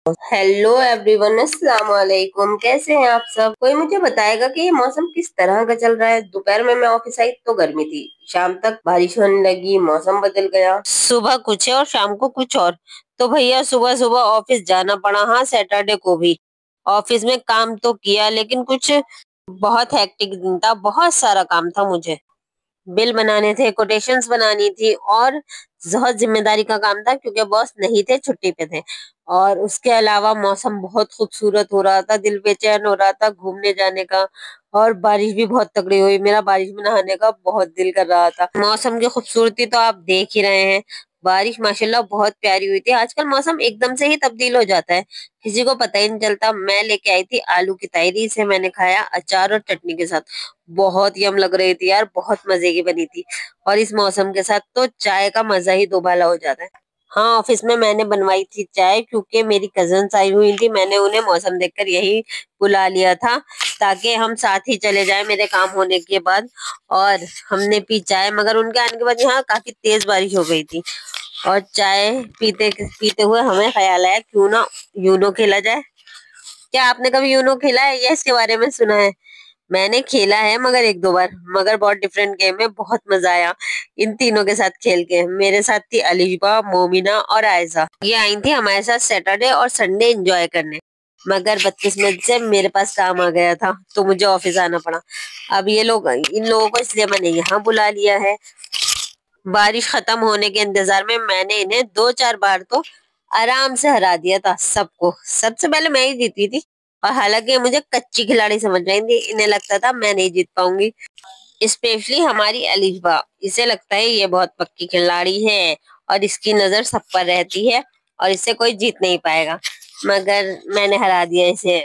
Hello everyone, अस्सलाम वालेकुम। कैसे हैं आप सब? कोई मुझे बताएगा कि ये मौसम किस तरह का चल रहा है? दोपहर में मैं ऑफिस आई तो गर्मी थी, शाम तक बारिश होने लगी, मौसम बदल गया। सुबह कुछ है और शाम को कुछ और। तो भैया सुबह सुबह ऑफिस जाना पड़ा। हाँ, सैटरडे को भी ऑफिस में काम तो किया, लेकिन कुछ बहुत हेक्टिक दिन था, बहुत सारा काम था मुझे। बिल बनाने थे, कोटेशंस बनानी थी, और बहुत जिम्मेदारी का काम था क्योंकि बॉस नहीं थे, छुट्टी पे थे। और उसके अलावा मौसम बहुत खूबसूरत हो रहा था, दिल बेचैन हो रहा था घूमने जाने का। और बारिश भी बहुत तगड़ी हुई, मेरा बारिश में नहाने का बहुत दिल कर रहा था। मौसम की खूबसूरती तो आप देख ही रहे हैं। बारिश माशाल्लाह बहुत प्यारी हुई थी। आजकल मौसम एकदम से ही तब्दील हो जाता है, किसी को पता ही नहीं चलता। मैं लेके आई थी आलू की तायरी, इसे मैंने खाया अचार और चटनी के साथ। बहुत यम लग रही थी यार, बहुत मजे की बनी थी। और इस मौसम के साथ तो चाय का मजा ही दोबाला हो जाता है। हाँ, ऑफिस में मैंने बनवाई थी चाय क्योंकि मेरी कजन्स आई हुई थी। मैंने उन्हें मौसम देखकर यही बुला लिया था ताकि हम साथ ही चले जाएं मेरे काम होने के बाद। और हमने पी चाय, मगर उनके आने के बाद यहाँ काफी तेज बारिश हो गई थी। और चाय पीते पीते हुए हमें ख्याल आया क्यों ना यूनो खेला जाए। क्या आपने कभी यूनो खेला है या इसके बारे में सुना है? मैंने खेला है मगर एक दो बार, मगर बहुत डिफरेंट गेम है, बहुत मजा आया इन तीनों के साथ खेल के। मेरे साथ थी अलीबा, मोमिना और आयजा। ये आई थी हमारे साथ सैटरडे और संडे एंजॉय करने। मगर बदकिस्मत से मेरे पास काम आ गया था तो मुझे ऑफिस आना पड़ा। अब ये लोग, इन लोगों को इसलिए मैंने यहाँ बुला लिया है। बारिश खत्म होने के इंतजार में मैंने इन्हें दो चार बार तो आराम से हरा दिया था सबको। सबसे पहले मैं ही जीती थी, और हालांकि ये मुझे कच्ची खिलाड़ी समझ रही थी, इन्हें लगता था मैं नहीं जीत पाऊंगी। स्पेशली हमारी अलीफा, इसे लगता है ये बहुत पक्की खिलाड़ी है और इसकी नजर सब पर रहती है और इससे कोई जीत नहीं पाएगा। मगर मैंने हरा दिया इसे।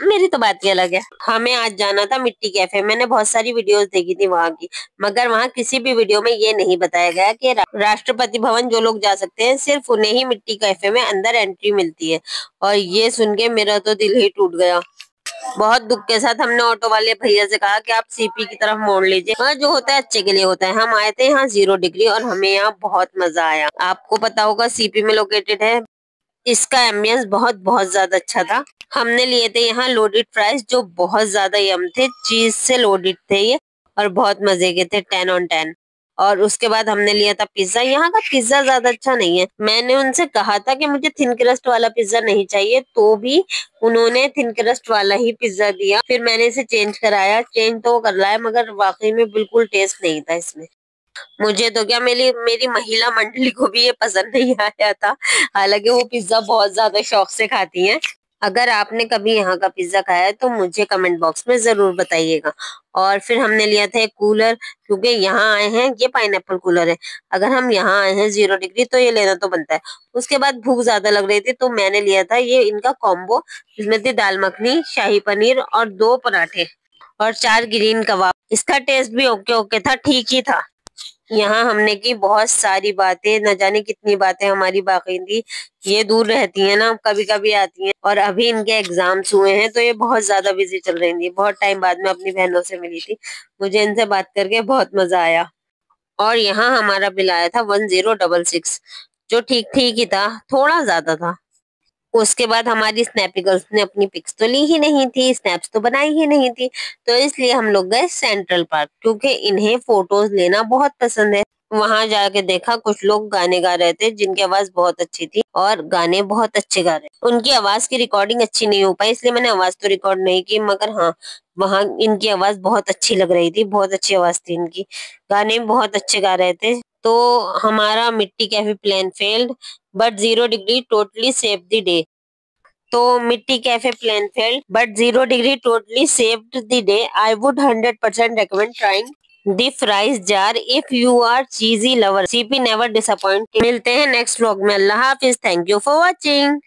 मेरी तो बात ही अलग है। हमें आज जाना था मिट्टी कैफे। मैंने बहुत सारी वीडियोस देखी थी वहां की, मगर वहां किसी भी वीडियो में ये नहीं बताया गया कि राष्ट्रपति भवन जो लोग जा सकते हैं, सिर्फ उन्हें ही मिट्टी कैफे में अंदर एंट्री मिलती है। और ये सुन के मेरा तो दिल ही टूट गया। बहुत दुख के साथ हमने ऑटो वाले भैया से कहा कि आप सीपी की तरफ मोड़ लीजिए। हाँ, जो होता है अच्छे के लिए होता है। हम आए थे यहाँ 0 डिग्री और हमें यहाँ बहुत मजा आया। आपको पता होगा सीपी में लोकेटेड है। इसका एम्बियंस बहुत बहुत ज्यादा अच्छा था। हमने लिए थे यहाँ लोडेड फ्राइज जो बहुत ज्यादा यम थे, चीज से लोडेड थे ये, और बहुत मजे के थे, 10 on 10। और उसके बाद हमने लिया था पिज्जा। यहाँ का पिज्जा ज्यादा अच्छा नहीं है। मैंने उनसे कहा था कि मुझे थिन क्रस्ट वाला पिज्जा नहीं चाहिए, तो भी उन्होंने थिन क्रस्ट वाला ही पिज्जा दिया। फिर मैंने इसे चेंज कराया, चेंज तो वो कर लाया, मगर वाकई में बिल्कुल टेस्ट नहीं था इसमें। मुझे तो क्या, मेरी मेरी महिला मंडली को भी ये पसंद नहीं आया था, हालांकि वो पिज्जा बहुत ज्यादा शौक से खाती हैं। अगर आपने कभी यहाँ का पिज्जा खाया है तो मुझे कमेंट बॉक्स में जरूर बताइएगा। और फिर हमने लिया था एक कूलर, क्योंकि यहाँ आए हैं, ये पाइनएप्पल कूलर है। अगर हम यहाँ आए हैं 0 डिग्री तो ये लेना तो बनता है। उसके बाद भूख ज्यादा लग रही थी तो मैंने लिया था ये इनका कॉम्बो, जिसमें थी दाल मखनी, शाही पनीर और 2 पराठे और 4 ग्रीन कबाब। इसका टेस्ट भी ओके ओके था, ठीक ही था। यहाँ हमने की बहुत सारी बातें, न जाने कितनी बातें हमारी बाकी थी। ये दूर रहती हैं ना, कभी कभी आती हैं, और अभी इनके एग्जाम्स हुए हैं तो ये बहुत ज्यादा बिजी चल रही थी। बहुत टाइम बाद में अपनी बहनों से मिली थी, मुझे इनसे बात करके बहुत मजा आया। और यहाँ हमारा बिल आया था 1066, जो ठीक ठीक ही था, थोड़ा ज्यादा था। उसके बाद हमारी स्नैपी गर्ल्स ने अपनी पिक्स तो ली ही नहीं थी, स्नैप्स तो बनाई ही नहीं थी, तो इसलिए हम लोग गए सेंट्रल पार्क, क्योंकि इन्हें फोटोज लेना बहुत पसंद है। वहां जाके देखा कुछ लोग गाने गा रहे थे जिनकी आवाज बहुत अच्छी थी, और गाने बहुत अच्छे गा रहे। उनकी आवाज की रिकॉर्डिंग अच्छी नहीं हो पाई, इसलिए मैंने आवाज तो रिकॉर्ड नहीं की, मगर हाँ, वहाँ इनकी आवाज बहुत अच्छी लग रही थी, बहुत अच्छी आवाज थी इनकी, गाने भी बहुत अच्छे गा रहे थे। तो हमारा मिट्टी cafe plan failed, but 0 degree totally save the day. तो मिट्टी cafe plan failed but 0 degree totally saved the day. I would 100% recommend trying the fries jar if you are cheesy lover. CP never disappoint। मिलते हैं next vlog में। अल्लाह हाफिज। Thank you for watching.